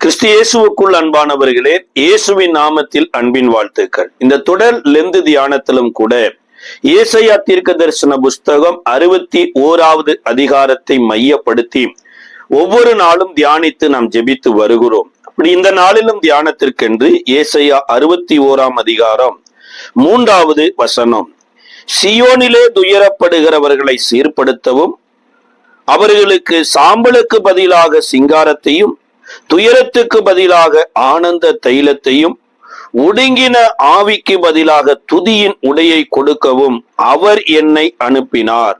கிறிஸ்து இயேசுவுக்குள் அன்பானவர்களே, இயேசுவின் நாமத்தில் அன்பின் வாழ்த்துக்கள். இந்த தொடர் லெந்து தியானத்திலும் கூட ஏசாயா தீர்க்க தரிசன புஸ்தகம் 61வது அதிகாரத்தை மையப்படுத்தி ஒவ்வொரு நாளும் தியானித்து நாம் ஜெபித்து வருகிறோம். அப்படி இந்த நாளிலும் தியானத்திற்கென்று ஏசாயா 61ஆம் அதிகாரம் 3வது வசனம், சியோனிலே துயரப்படுகிறவர்களை சீர்படுத்தவும், அவர்களுக்கு சாம்பலுக்கு பதிலாக சிங்காரத்தையும் துயரத்துக்கு பதிலாக ஆனந்த தைலத்தையும் ஒடுங்கின ஆவிக்கு பதிலாக துதியின் உடையை கொடுக்கவும் அவர் என்னை அனுப்பினார்.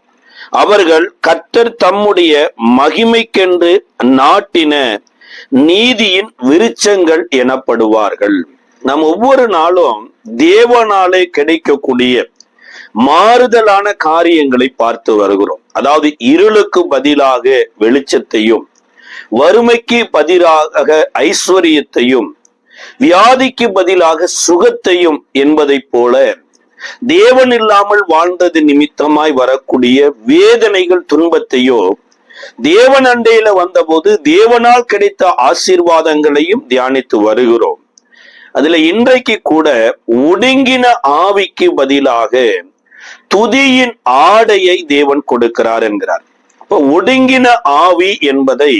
அவர்கள் கர்த்தர் தம்முடைய மகிமைக்கென்று நாட்டின நீதியின் விருட்சங்கள் எனப்படுவார்கள். நாம் ஒவ்வொரு நாளும் தேவனாலே கிடைக்கக்கூடிய மாறுதலான காரியங்களை பார்த்து வருகிறோம். அதாவது இருளுக்கு பதிலாக வெளிச்சத்தையும், வறுமைக்கு பதிலாக ஐஸ்வர்யத்தையும், வியாதிக்கு பதிலாக சுகத்தையும் என்பதைப் போல தேவன் இல்லாமல் வாழ்ந்தது நிமித்தமாய் வரக்கூடிய வேதனைகள், துன்பத்தையோ தேவன் அண்டையில வந்தபோது தேவனால் கிடைத்த ஆசீர்வாதங்களையும் தியானித்து வருகிறோம். அதுல இன்றைக்கு கூட ஒடுங்கின ஆவிக்கு பதிலாக துதியின் ஆடையை தேவன் கொடுக்கிறார் என்கிறார். இப்ப ஒடுங்கின ஆவி என்பதை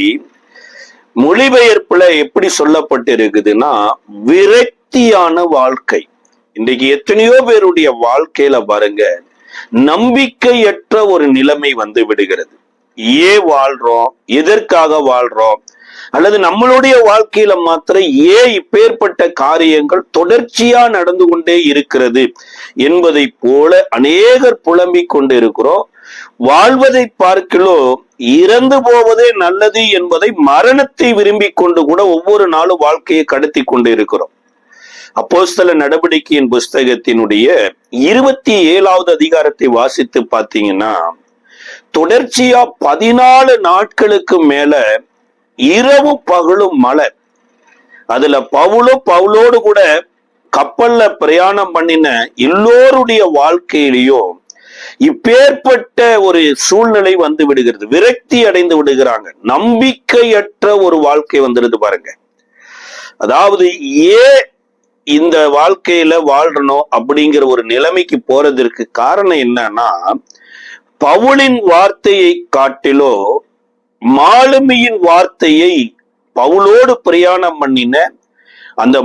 மொழிபெயர்ப்புல எப்படி சொல்லப்பட்டு இருக்குதுன்னா, விரக்தியான வாழ்க்கை. இன்றைக்கு எத்தனையோ பேருடைய வாழ்க்கையில பாருங்க, நம்பிக்கையற்ற ஒரு நிலைமை வந்து விடுகிறது. ஏன் வாழ்றோம், எதற்காக வாழ்றோம், அல்லது நம்மளுடைய வாழ்க்கையில மாத்திரம் ஏன் இப்பேற்பட்ட காரியங்கள் தொடர்ச்சியா நடந்து கொண்டே இருக்கிறது என்பதை போல அநேகர் புலம்பிக் கொண்டு இருக்கிறோம். வாழ்வதை பார்க்கிலோ இறந்து போவதே நல்லது என்பதை, மரணத்தை விரும்பி கொண்டு கூட ஒவ்வொரு நாளும் வாழ்க்கையை கடத்தி கொண்டு இருக்கிறோம். அப்போஸ்தல நடவடிக்கையின் புஸ்தகத்தினுடைய 27வது அதிகாரத்தை வாசித்து பார்த்தீங்கன்னா, தொடர்ச்சியா 14 நாட்களுக்கு மேல இரவும் பகலும் மழை. அதுல பவுலோடு கூட கப்பல்ல பிரயாணம் பண்ணின எல்லோருடைய வாழ்க்கையிலையும் இப்பேற்பட்ட ஒரு சூழ்நிலை வந்து விடுகிறது. விரக்தி அடைந்து விடுகிறாங்க. நம்பிக்கையற்ற ஒரு வாழ்க்கை வந்துடுது பாருங்க. அதாவது ஏன் இந்த வாழ்க்கையில வாழ்றணும் அப்படிங்கிற ஒரு நிலைமைக்கு போறதற்கு காரணம் என்னன்னா, பவுலின் வார்த்தையை காட்டிலோ மாலுமியின் வார்த்தையை, பவுலோடு பிரயாணம் பண்ணின அந்த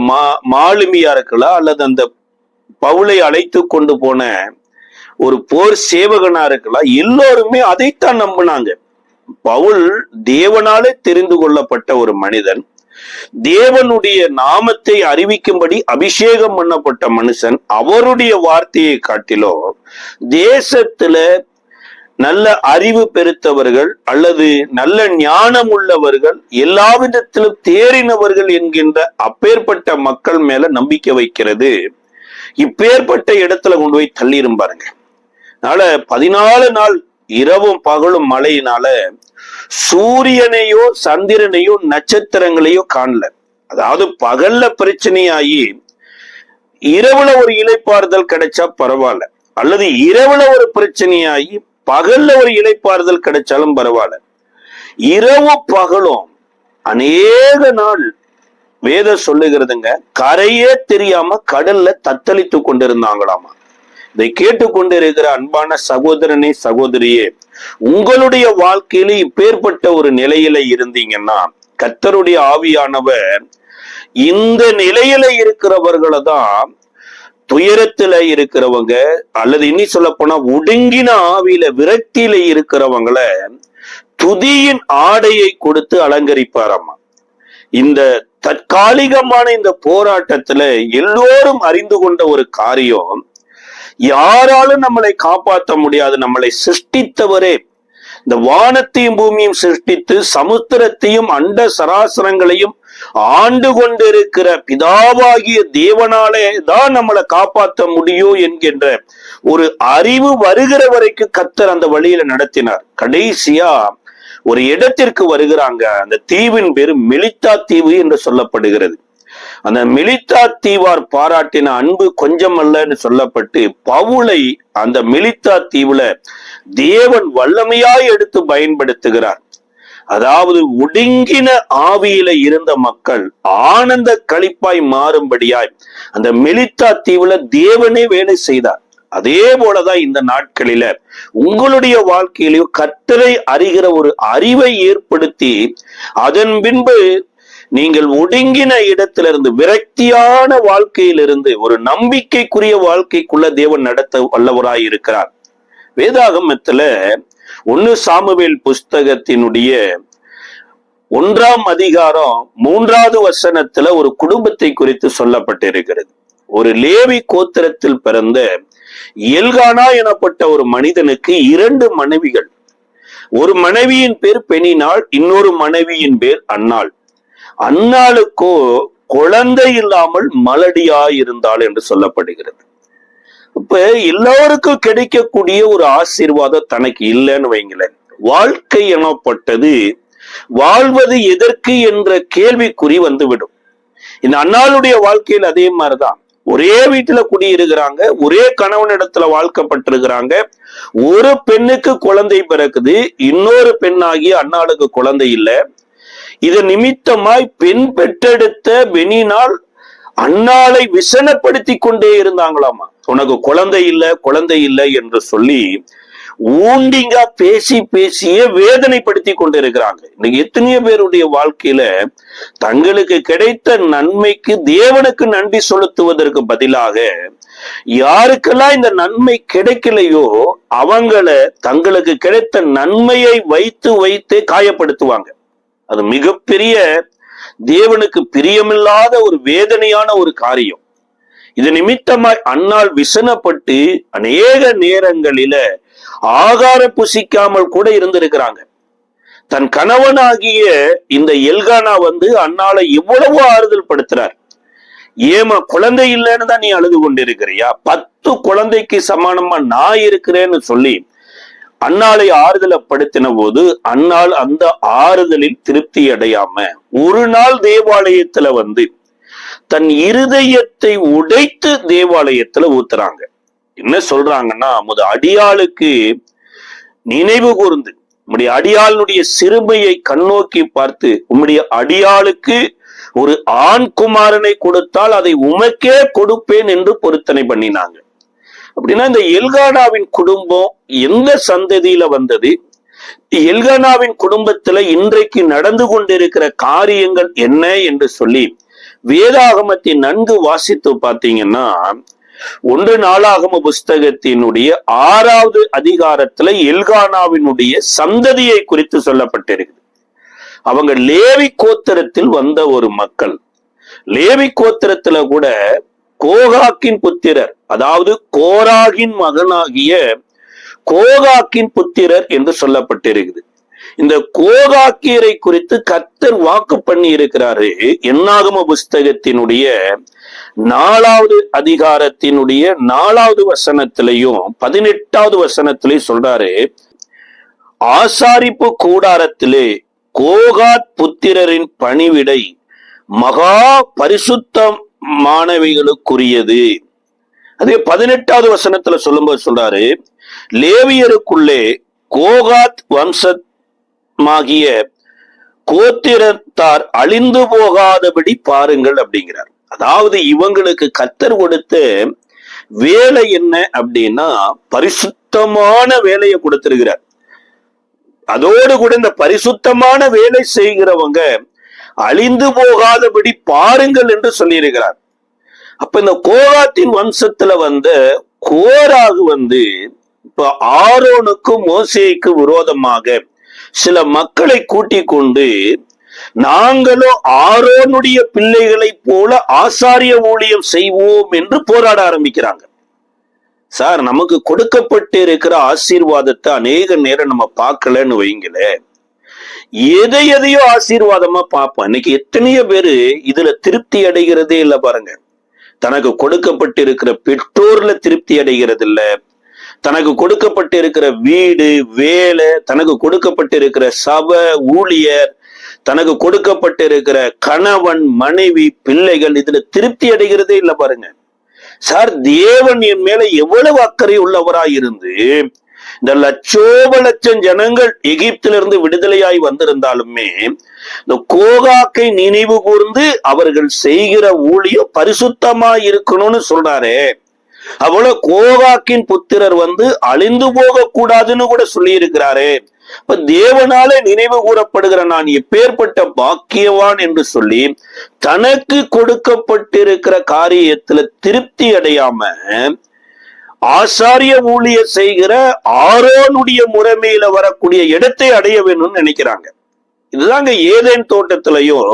மாலுமியா இருக்கலாம், அல்லது அந்த பவுலை அழைத்து கொண்டு போன ஒரு போர் சேவகனா இருக்கலாம், எல்லோருமே அதைத்தான் நம்பினாங்க. பவுல் தேவனாலே தெரிந்து கொள்ளப்பட்ட ஒரு மனிதன், தேவனுடைய நாமத்தை அறிவிக்கும்படி அபிஷேகம் பண்ணப்பட்ட மனுஷன். அவருடைய வார்த்தையை காட்டிலோ தேசத்துல நல்ல அறிவு பெருத்தவர்கள் அல்லது நல்ல ஞானம் உள்ளவர்கள், எல்லா விதத்திலும் தேறினவர்கள் என்கின்ற அப்பேற்பட்ட மக்கள் மேல நம்பிக்கை வைக்கிறது இப்பேற்பட்ட இடத்துல கொண்டு போய் தள்ளிரும் பாருங்க. அதனால 14 நாள் இரவும் பகலும் மழையினால சூரியனையோ சந்திரனையோ நட்சத்திரங்களையோ காணல. அதாவது பகல்ல பிரச்சனையாகி இரவுல ஒரு இளைப்பாறுதல் கிடைச்சா பரவாயில்ல, அல்லது இரவுல ஒரு பிரச்சனையாகி பகல்ல ஒரு இளைப்பாறுதல் கிடைச்சாலும் பரவாயில்ல. இரவு பகலும் அநேக நாள் வேதம் சொல்லுகிறதுங்க, கரையே தெரியாம கடல்ல தத்தளித்து கொண்டிருந்தாங்களாமா. இதை கேட்டுக்கொண்டு இருக்கிற அன்பான சகோதரனே, சகோதரியே, உங்களுடைய வாழ்க்கையில இப்பேற்பட்ட ஒரு நிலையில இருந்தீங்கன்னா, கர்த்தருடைய ஆவியானவர் இந்த நிலையில இருக்கிறவர்களை தான், துயரத்துல இருக்கிறவங்க அல்லது இன்னி சொல்ல போனா ஒடுங்கின ஆவியில விரக்தியில இருக்கிறவங்கள துதியின் ஆடையை கொடுத்து அலங்கரிப்பாராமா. இந்த தற்காலிகமான இந்த போராட்டத்துல எல்லோரும் அறிந்து கொண்ட ஒரு காரியம், யாராலும் நம்மளை காப்பாற்ற முடியாது. நம்மளை சிருஷ்டித்தவரே, இந்த வானத்தையும் பூமியும் சிருஷ்டித்து சமுத்திரத்தையும் அண்ட சராசரங்களையும் ஆண்டு கொண்டிருக்கிற பிதாவாகிய தேவனாலே தான் நம்மளை காப்பாற்ற முடியும் என்கின்ற ஒரு அறிவு வருகிற வரைக்கும் கர்த்தர் அந்த வழியில நடத்தினார். கடைசியா ஒரு இடத்திற்கு வருகிறாங்க. அந்த தீவின் பேரு மெலித்தா தீவு என்று சொல்லப்படுகிறது. அந்த மெலித்தா தீவார் பாராட்டின அன்பு கொஞ்சம் அல்லன்னு சொல்லப்பட்டு பவுலை அந்த மெலித்தா தீவுல தேவன் வல்லமையாய் எடுத்து பயன்படுத்துகிறார். அதாவது ஒடுங்கின ஆவியில இருந்த மக்கள் ஆனந்த களிப்பாய் மாறும்படியாய் அந்த மெலித்தா தீவுல தேவனே வேலை செய்தார். அதே போலதான் இந்த நாட்களில உங்களுடைய வாழ்க்கையிலேயோ கர்த்தரை அறிகிற ஒரு அறிவை ஏற்படுத்தி அதன் பின்பு நீங்கள் ஒடுங்கின இடத்திலிருந்து விரக்தியான வாழ்க்கையிலிருந்து ஒரு நம்பிக்கைக்குரிய வாழ்க்கைக்குள்ள தேவன் நடத்த வல்லவராய் இருக்கிறார். வேதாகமத்துல 1 சாமுவேல் புஸ்தகத்தினுடைய 1ஆம் அதிகாரம் 3வது வசனத்துல ஒரு குடும்பத்தை குறித்து சொல்லப்பட்டிருக்கிறது. ஒரு லேவி கோத்திரத்தில் பிறந்த எல்கானா எனப்பட்ட ஒரு மனிதனுக்கு 2 மனைவிகள். ஒரு மனைவியின் பேர் பெனினாள், இன்னொரு மனைவியின் பேர் அன்னாள். அன்னாளுக்கோ குழந்தை இல்லாமல் மலடியாயிருந்தாள் என்று சொல்லப்படுகிறது. இப்ப எல்லோருக்கும் கிடைக்கக்கூடிய ஒரு ஆசீர்வாதம் தனக்கு இல்லைன்னு வைங்களேன். வாழ்க்கை எனப்பட்டது வாழ்வது எதற்கு என்ற கேள்விக்குறி வந்துவிடும். இந்த அன்னாளுடைய வாழ்க்கையில் அதே மாதிரிதான். ஒரே வீட்டுல குடியிருக்கிறாங்க, ஒரே கணவனிடத்துல வாழ்க்கப்பட்டிருக்கிறாங்க. ஒரு பெண்ணுக்கு குழந்தை பிறக்குது, இன்னொரு பெண்ணாகிய அன்னாளுக்கு குழந்தை இல்லை. இது நிமித்தமாய் பெண் பெற்றெடுத்த பெனினாள் அன்னாளை விசனப்படுத்தி கொண்டே இருந்தாங்களாமா. உனக்கு குழந்தை இல்லை குழந்தை இல்லை என்று சொல்லி ஊண்டிங்கா பேசி பேசியே வேதனைப்படுத்தி கொண்டு இருக்கிறாங்க. இன்னைக்கு எத்தனையோ பேருடைய வாழ்க்கையில தங்களுக்கு கிடைத்த நன்மைக்கு தேவனுக்கு நன்றி செலுத்துவதற்கு பதிலாக யாருக்கெல்லாம் இந்த நன்மை கிடைக்கலையோ அவங்கள தங்களுக்கு கிடைத்த நன்மையை வைத்து வைத்து காயப்படுத்துவாங்க. அது மிகப்பெரிய தேவனுக்கு பிரியமில்லாத ஒரு வேதனையான ஒரு காரியம். இது நிமித்தமாய் அன்னாள் விசனப்பட்டு அநேக நேரங்களில ஆகாரம் புசிக்காமல் கூட இருந்திருக்கிறாங்க. தன் கணவனாகிய இந்த எல்கானா அன்னாளை எவ்வளவு ஆறுதல் படுத்துறார். ஏமா குழந்தை இல்லைன்னு தான் நீ அழுது கொண்டிருக்கிறியா? 10 குழந்தைக்கு சமானமா நான் இருக்கிறேன்னு சொல்லி அன்னாளை ஆறுதலப்படுத்தின போது அன்னாள் அந்த ஆறுதலில் திருப்தி அடையாம ஒரு நாள் தேவாலயத்துல தன் இருதயத்தை உடைத்து தேவாலயத்துல ஊத்துறாங்க. என்ன சொல்றாங்கன்னா, அடியாளுக்கு நினைவு கூர்ந்து உம்முடைய அடியாளுடைய சிறுமையை கண்ணோக்கி பார்த்து உம்முடைய அடியாளுக்கு ஒரு ஆண் குமாரனை கொடுத்தால் அதை உமக்கே கொடுப்பேன் என்று பொருத்தனை பண்ணினாங்க. அப்படின்னா இந்த எல்கானாவின் குடும்பம் எந்த சந்ததியில வந்தது? எல்கானாவின் குடும்பத்துல இன்றைக்கு நடந்து கொண்டிருக்கிற காரியங்கள் என்ன என்று சொல்லி வேதாகமத்தை நன்கு வாசித்து பார்த்தீங்கன்னா 1 நாளாகம புஸ்தகத்தினுடைய 6வது அதிகாரத்துல எல்கானாவினுடைய சந்ததியை குறித்து சொல்லப்பட்டிருக்கு. அவங்க லேவி கோத்திரத்தில் வந்த ஒரு மக்கள். லேவி கோத்திரத்துல கூட கோகாக்கின் புத்திரர், அதாவது கோராகின் மகனாகிய கோகாக்கின் புத்திரர் என்று சொல்லப்பட்டிருக்குது. இந்த கோகாக்கியரை குறித்து கர்த்தர் வாக்கு பண்ணி இருக்கிறாரு. என்னாகம புஸ்தகத்தினுடைய 4வது அதிகாரத்தினுடைய 4வது வசனத்திலையும் 18வது வசனத்திலையும் சொல்றாரு, ஆசாரிப்பு கூடாரத்திலே கோகாத் புத்திரரின் பணிவிடை மகா பரிசுத்தமானவைகளுக்குரியது. அதே 18வது வசனத்துல சொல்லும்போது சொல்றாரு, லேவியருக்குள்ளே கோகாத் வம்சமாகிய கோத்திரத்தார் அழிந்து போகாதபடி பாருங்கள் அப்படிங்கிறார். அதாவது இவங்களுக்கு கர்த்தர் கொடுத்த வேலை என்ன அப்படின்னா பரிசுத்தமான வேலையை கொடுத்திருக்கிறார். அதோடு கூட இந்த பரிசுத்தமான வேலை செய்கிறவங்க அழிந்து போகாதபடி பாருங்கள் என்று சொல்லியிருக்கிறார். அப்ப இந்த கோகாத்தின் வம்சத்துல கோராகு இப்ப ஆரோனுக்கும் மோசேக்கு விரோதமாக சில மக்களை கூட்டிக் கொண்டு நாங்களும் ஆரோனுடைய பிள்ளைகளை போல ஆசாரிய ஊழியம் செய்வோம் என்று போராட ஆரம்பிக்கிறாங்க. சார், நமக்கு கொடுக்கப்பட்டு இருக்கிற ஆசீர்வாதத்தை அநேக நேரம் நம்ம பார்க்கலன்னு வைங்களே, எதையோ ஆசீர்வாதமா பார்ப்போம். இன்னைக்கு எத்தனையோ பேரு இதுல திருப்தி அடைகிறதே இல்லை பாருங்க. தனக்கு கொடுக்கப்பட்டு இருக்கிற பெற்றோர்ல திருப்தி அடைகிறது இல்ல, தனக்கு கொடுக்கப்பட்டு இருக்கிற வீடு வேலை, தனக்கு கொடுக்கப்பட்டு இருக்கிற சபை ஊழியர், தனக்கு கொடுக்கப்பட்டு இருக்கிற கணவன் மனைவி பிள்ளைகள், இதுல திருப்தி அடைகிறதே இல்லை பாருங்க. சார், தேவன் என் மேல எவ்வளவு அக்கறை உள்ளவராய் இருந்து இந்த லட்சோப லட்சம் ஜனங்கள் எகிப்திலிருந்து விடுதலையாய் வந்திருந்தாலுமே இந்த கோகாக்கை நினைவு கூர்ந்து அவர்கள் செய்கிற ஊழியம் பரிசுத்தமாய் இருக்கணும்னு சொல்றாரு. அவ்வளவு கோகாக்கின் புத்திரர் அழிந்து போக கூடாதுன்னு கூட சொல்லி இருக்கிறாரு. இப்ப தேவனாலே நினைவு கூறப்படுகிற நான் எப்பேற்பட்ட பாக்கியவான் என்று சொல்லி தனக்கு கொடுக்கப்பட்டிருக்கிற காரியத்துல திருப்தி அடையாம ஆசாரிய ஊழிய செய்கிற ஆரோனுடைய முறைமையில வரக்கூடிய இடத்தை அடைய வேணும்னு நினைக்கிறாங்க. இதுதாங்க ஏதேன் தோட்டத்திலையும்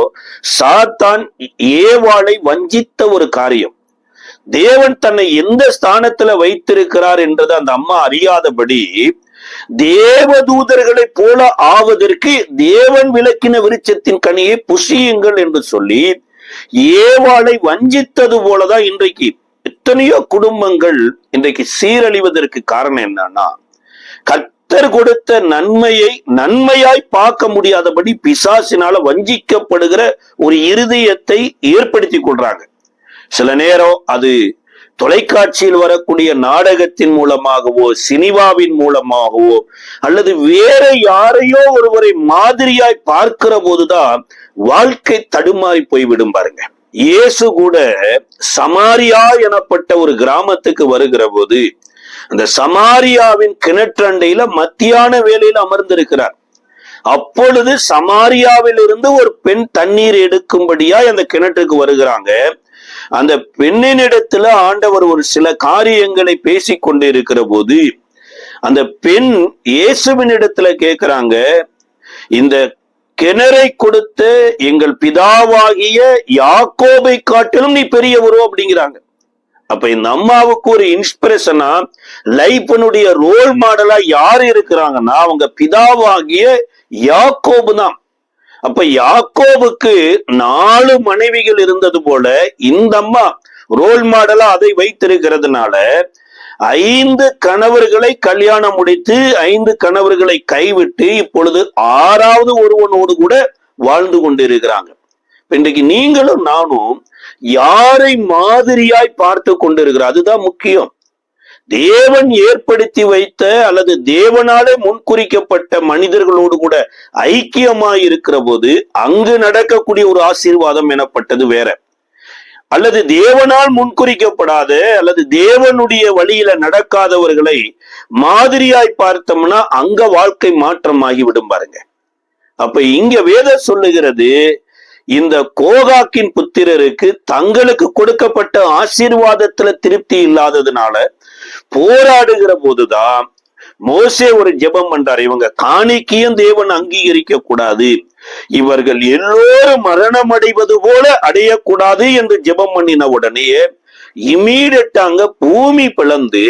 சாத்தான் ஏவாளை வஞ்சித்த ஒரு காரியம். தேவன் தன்னை எந்த ஸ்தானத்துல வைத்திருக்கிறார் என்றது அந்த அம்மா அறியாதபடி தேவதூதர்களை போல ஆவதற்கு தேவன் விலக்கின விருட்சத்தின் கனியை புசியுங்கள் என்று சொல்லி ஏவாளை வஞ்சித்தது போலதான் இன்றைக்கு எத்தனையோ குடும்பங்கள் இன்றைக்கு சீரழிவதற்கு காரணம் என்னன்னா, கர்த்தர் கொடுத்த நன்மையாய் பார்க்க முடியாதபடி பிசாசினால வஞ்சிக்கப்படுகிற ஒரு இருதயத்தை ஏற்படுத்தி கொள்றாங்க. சில நேரம் அது தொலைக்காட்சியில் வரக்கூடிய நாடகத்தின் மூலமாகவோ சினிமாவின் மூலமாகவோ அல்லது வேற யாரையோ ஒருவரை மாதிரியாய் பார்க்கிற போதுதான் வாழ்க்கை தடுமாறி போய்விடும். பாருங்க, இயேசு கூட சமாரியா எனப்பட்ட ஒரு கிராமத்துக்கு வருகிற போது அந்த சமாரியாவின் கிணற்றண்டையில மத்தியான வேளையில அமர்ந்திருக்கிறார். அப்பொழுது சமாரியாவில் இருந்து ஒரு பெண் தண்ணீர் எடுக்கும்படியாய் அந்த கிணற்றுக்கு வருகிறாங்க. அந்த பெண்ணினிடத்துல ஆண்டவர் ஒரு சில காரியங்களை பேசி கொண்டு இருக்கிற போது அந்த பெண் இயேசுவின் இடத்துல கேட்கிறாங்க, இந்த கிணறை கொடுத்த எங்கள் பிதாவாகிய யாக்கோபை காட்டிலும் நீ பெரியவரோ அப்படிங்கிறாங்க. அப்ப இந்த அம்மாவுக்கு ஒரு இன்ஸ்பிரேஷனா லைஃப்னுடைய ரோல் மாடலா யாரு இருக்கிறாங்கன்னா அவங்க பிதாவாகிய யாக்கோபு தான். அப்ப யாக்கோபுக்கு 4 மனைவிகள் இருந்தது போல இந்த அம்மா ரோல் மாடலா அதை வைத்திருக்கிறதுனால 5 கணவர்களை கல்யாணம் முடித்து 5 கணவர்களை கைவிட்டு இப்பொழுது 6வது ஒருவனோடு கூட வாழ்ந்து கொண்டிருக்கிறாங்க. இன்றைக்கு நீங்களும் நானும் யாரை மாதிரியாய் பார்த்து கொண்டிருக்கிறோம், அதுதான் முக்கியம். தேவன் ஏற்படுத்தி வைத்த அல்லது தேவனாலே முன்குறிக்கப்பட்ட மனிதர்களோடு கூட ஐக்கியமாய் இருக்கிற போது அங்கு நடக்கக்கூடிய ஒரு ஆசீர்வாதம் எனப்பட்டது வேற. அல்லது தேவனால் முன்குறிக்கப்படாத அல்லது தேவனுடைய வழியில நடக்காதவர்களை மாதிரியாய் பார்த்தோம்னா அங்க வாழ்க்கை மாற்றமாகிவிடும். பாருங்க, அப்ப இங்க வேதம் சொல்லுகிறது, இந்த கோகாக்கின் புத்திரருக்கு தங்களுக்கு கொடுக்கப்பட்ட ஆசீர்வாதத்துல திருப்தி இல்லாததுனால போராடுகிற போதுதான் மோசே ஒரு ஜெபம் பண்றார். இவங்க காணிக்கையும் தேவன் அங்கீகரிக்க கூடாது, இவர்கள் எல்லோரும் மரணம் அடைவது போல அடையக்கூடாது என்று ஜெபம் பண்ணின உடனே இமீடியட்டாங்க பூமி பிளந்து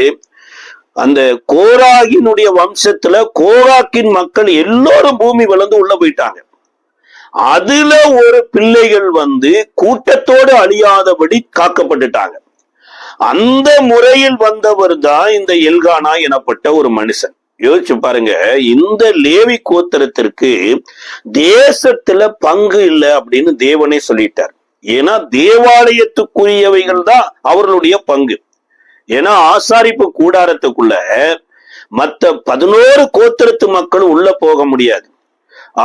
அந்த கோராகினுடைய வம்சத்துல கோராக்கின் மக்கள் எல்லோரும் பூமி பிளந்து உள்ள போயிட்டாங்க. அதுல ஒரு பிள்ளைகள் கூட்டத்தோடு அழியாதபடி காக்கப்பட்டுட்டாங்க. அந்த முறையில் வந்தவர் தான் இந்த எல்கானா எனப்பட்ட ஒரு மனுஷன். யோசிச்சு பாருங்க, இந்த லேவி கோத்திரத்திற்கு தேசத்துல பங்கு இல்லை அப்படின்னு தேவனே சொல்லிட்டார். ஏன்னா தேவாலயத்துக்குரியவைகள் தான் அவர்களுடைய பங்கு. ஏன்னா ஆசாரிப்பு கூடாரத்துக்குள்ள மற்ற 11 கோத்திரத்து மக்கள் உள்ள போக முடியாது.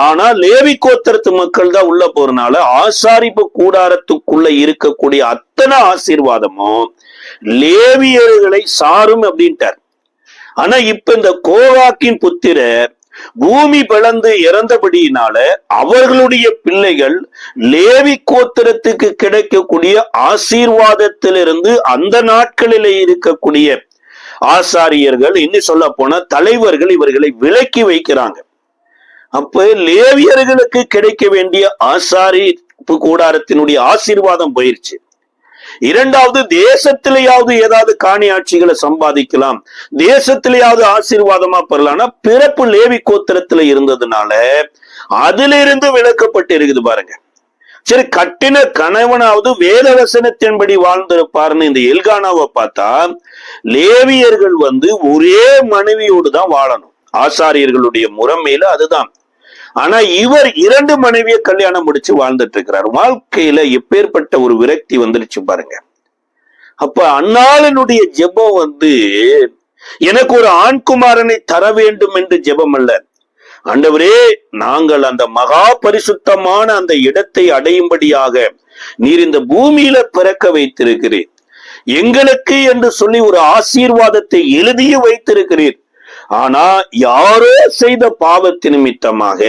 ஆனா லேவி கோத்திரத்து மக்கள் தான் உள்ள போறதுனால ஆசாரிப்பு கூடாரத்துக்குள்ள இருக்கக்கூடிய அத்தனை ஆசீர்வாதமும் லேவியர்களை சாரும் அப்படின்ட்டார். ஆனா இப்ப இந்த கோராக்கின் புத்திரர் பூமி பிளந்து இறந்தபடியினால அவர்களுடைய பிள்ளைகள் லேவி கோத்திரத்துக்கு கிடைக்கக்கூடிய ஆசீர்வாதத்திலிருந்து அந்த நாட்களிலே இருக்கக்கூடிய ஆசாரியர்கள், இன்னும் சொல்ல போன தலைவர்கள் இவர்களை விலக்கி வைக்கிறாங்க. அப்ப லேவியர்களுக்கு கிடைக்க வேண்டிய ஆசாரிப்பு கூடாரத்தினுடைய ஆசீர்வாதம் போயிருச்சு. இரண்டாவது, தேசத்திலேயாவது ஏதாவது காணி ஆட்சிகளை சம்பாதிக்கலாம், தேசத்திலேயாவது ஆசீர்வாதமா பெறலாம்னா பிறப்பு லேவி கோத்திரத்துல இருந்ததுனால அதுல இருந்து விலக்கப்பட்டு இருக்குது. பாருங்க, சரி கட்டின கணவனாவது வேத வசனத்தின்படி வாழ்ந்திருப்பாருன்னு இந்த எல்கானாவை பார்த்தா லேவியர்கள் ஒரே மனைவியோடு தான் வாழணும், ஆசாரியர்களுடைய முறைமையில அதுதான். ஆனா இவர் 2 மனைவியை கல்யாணம் முடிச்சு வாழ்ந்துட்டு இருக்கிறார். வாழ்க்கையில எப்பேற்பட்ட ஒரு விரக்தி வந்துருச்சு பாருங்க. அப்ப அன்னாளனுடைய ஜெபம் எனக்கு ஒரு ஆண் குமாரனை தர வேண்டும் என்று ஜெபம் அல்ல. ஆண்டவரே, நாங்கள் அந்த மகா பரிசுத்தமான அந்த இடத்தை அடையும்படியாக நீர் இந்த பூமியில பிறக்க வைத்திருக்கிறீர். எங்களுக்கு என்று சொல்லி ஒரு ஆசீர்வாதத்தை எழுதிய வைத்திருக்கிறீர். ஆனா யாரோ செய்த பாவத்து நிமித்தமாக,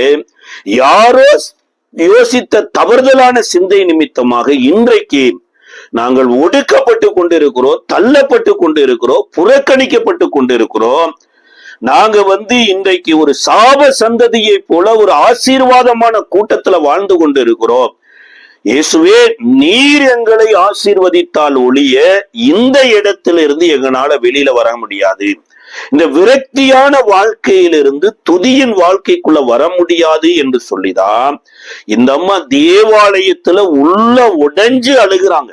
யாரோ யோசித்த தவறுதலான சிந்தை நிமித்தமாக இன்றைக்கு நாங்கள் ஒடுக்கப்பட்டு கொண்டிருக்கிறோம், தள்ளப்பட்டு கொண்டிருக்கிறோம், புறக்கணிக்கப்பட்டு கொண்டிருக்கிறோம். நாங்க இன்றைக்கு ஒரு சாப சந்ததியை போல ஒரு ஆசீர்வாதமான கூட்டத்துல வாழ்ந்து கொண்டிருக்கிறோம். இயேசுவே, நீர் எங்களை ஆசீர்வதித்தால் ஒழிய இந்த இடத்திலிருந்து எங்களால வெளியில வர முடியாது. இந்த விரக்தியான வாழ்க்கையிலிருந்து துதியின் வாழ்க்கைக்குள்ள வர முடியாது என்று சொல்லிதான் இந்த அம்மா தேவாலயத்துல உள்ள உடைஞ்சு அழுகிறாங்க.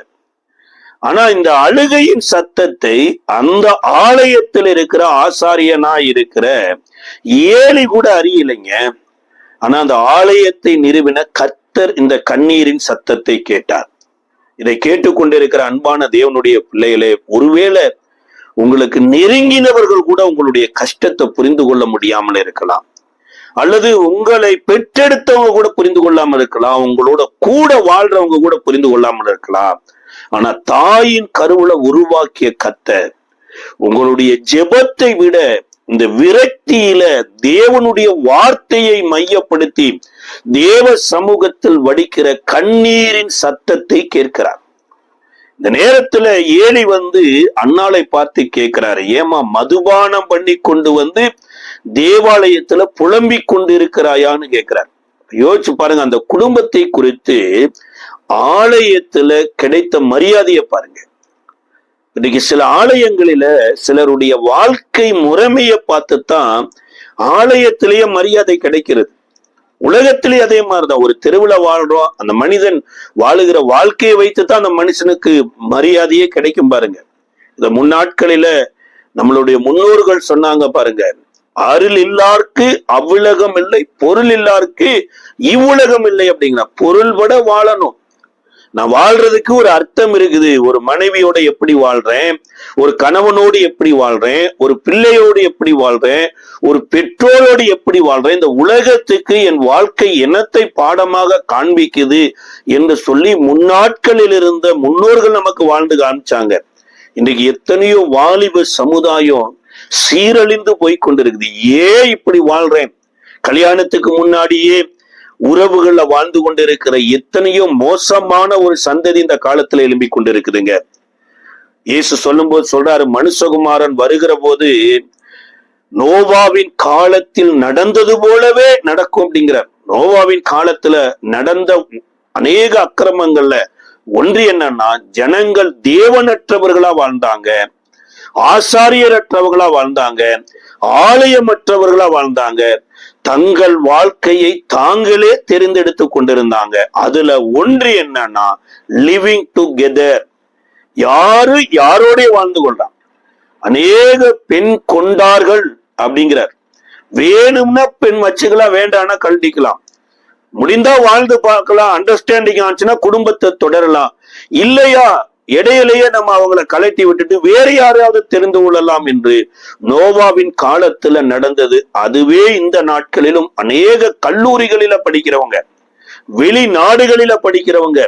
ஆனா இந்த அழுகையின் சத்தத்தை அந்த ஆலயத்தில் இருக்கிற ஆசாரியனா இருக்கிற ஏலி கூட அறியலைங்க. ஆனா அந்த ஆலயத்தை நிறுவின கர்த்தர் இந்த கண்ணீரின் சத்தத்தை கேட்டார். இதை கேட்டுக்கொண்டிருக்கிற அன்பான தேவனுடைய பிள்ளைகளே, ஒருவேளை உங்களுக்கு நெருங்கினவர்கள் கூட உங்களுடைய கஷ்டத்தை புரிந்து கொள்ள முடியாமல் இருக்கலாம், அல்லது உங்களை பெற்றெடுத்தவங்க கூட புரிந்து கொள்ளாமல் இருக்கலாம், உங்களோட கூட வாழ்றவங்க கூட புரிந்து கொள்ளாமல் இருக்கலாம். ஆனா தாயின் கருவுல உருவாக்கிய கர்த்தர் உங்களுடைய ஜெபத்தை விட இந்த விரக்தியில தேவனுடைய வார்த்தையை மையப்படுத்தி தேவ சமூகத்தில் வடிக்கிற கண்ணீரின் சத்தத்தை கேட்கிறார். இந்த நேரத்துல ஏலி அன்னாளை பார்த்து கேட்கிறாரு, ஏமா மதுபானம் பண்ணி கொண்டு தேவாலயத்துல புலம்பிக் கொண்டு இருக்கிறாயான்னு கேட்கிறார். யோசிச்சு பாருங்க, அந்த குடும்பத்தை குறித்து ஆலயத்துல கிடைத்த மரியாதையை பாருங்க. இன்னைக்கு சில ஆலயங்களில சிலருடைய வாழ்க்கை முறைமையை பார்த்துத்தான் ஆலயத்திலேயே மரியாதை கிடைக்கிறது. உலகத்திலே அதே மாதிரிதான். ஒரு தெருவுல வாழ்றோம், அந்த மனிதன் வாழுகிற வாழ்க்கையை வைத்துதான் அந்த மனுஷனுக்கு மரியாதையே கிடைக்கும் பாருங்க. இந்த முன்னாட்களில நம்மளுடைய முன்னோர்கள் சொன்னாங்க பாருங்க, அருள் இல்லாருக்கு அவ்வுலகம் இல்லை, பொருள் இல்லாருக்கு இவ்வுலகம் இல்லை அப்படிங்கிற. பொருள் பட வாழணும். நான் வாழ்றதுக்கு ஒரு அர்த்தம் இருக்குது. ஒரு மனைவியோட எப்படி வாழ்றேன், ஒரு கணவனோடு எப்படி வாழ்றேன், ஒரு பிள்ளையோடு எப்படி வாழ்றேன், ஒரு பெற்றோரோடு எப்படி வாழ்றேன், இந்த உலகத்துக்கு என் வாழ்க்கை என்னத்தை பாடமாக காண்பிக்குது என்று சொல்லி முன்னாட்களில் இருந்த முன்னோர்கள் நமக்கு வாழ்ந்து காமிச்சாங்க. இன்றைக்கு எத்தனையோ வாலிப சமுதாயம் சீரழிந்து போய் கொண்டிருக்குது. ஏன் இப்படி வாழ்றேன்? கல்யாணத்துக்கு முன்னாடியே உறவுகள்ல வாழ்ந்து கொண்டிருக்கிற எத்தனையோ மோசமான ஒரு சந்ததி இந்த காலத்துல எழும்பி கொண்டிருக்குதுங்க. இயேசு சொல்லும் போது சொல்றாரு, மனுஷகுமாரன் வருகிற போது நோவாவின் காலத்தில் நடந்தது போலவே நடக்கும் அப்படிங்கிறார். நோவாவின் காலத்துல நடந்த அநேக அக்கிரமங்கள்ல ஒன்று என்னன்னா, ஜனங்கள் தேவனற்றவர்களா வாழ்ந்தாங்க, ஆசாரியரற்றவர்களா வாழ்ந்தாங்க, ஆலயமற்றவர்களா வாழ்ந்தாங்க, தங்கள் வாழ்க்கையை தாங்களே தெரிந்தெடுத்து கொண்டிருந்தாங்க. அதுல ஒன்று என்னன்னா, லிவிங் டுகெதர். யாரு யாரோட வாழ்ந்து கொண்டான். அநேக பெண் கொண்டார்கள் அப்படிங்கிறார். வேணும்னா பெண் வச்சுக்கலாம், வேண்டாம்னா கழட்டிக்கலாம். முடிந்தா வாழ்ந்து பார்க்கலாம், அண்டர்ஸ்டாண்டிங் ஆச்சுன்னா குடும்பத்தை தொடரலாம். இல்லையா இடையிலேயே நம்ம அவங்களை கலட்டி விட்டுட்டு வேற யாரையாவது தெரிந்து கொள்ளலாம் என்று நோவாவின் காலத்துல நடந்தது. அதுவே இந்த நாட்களிலும் அநேக கல்லூரிகளில படிக்கிறவங்க, வெளிநாடுகளில படிக்கிறவங்க,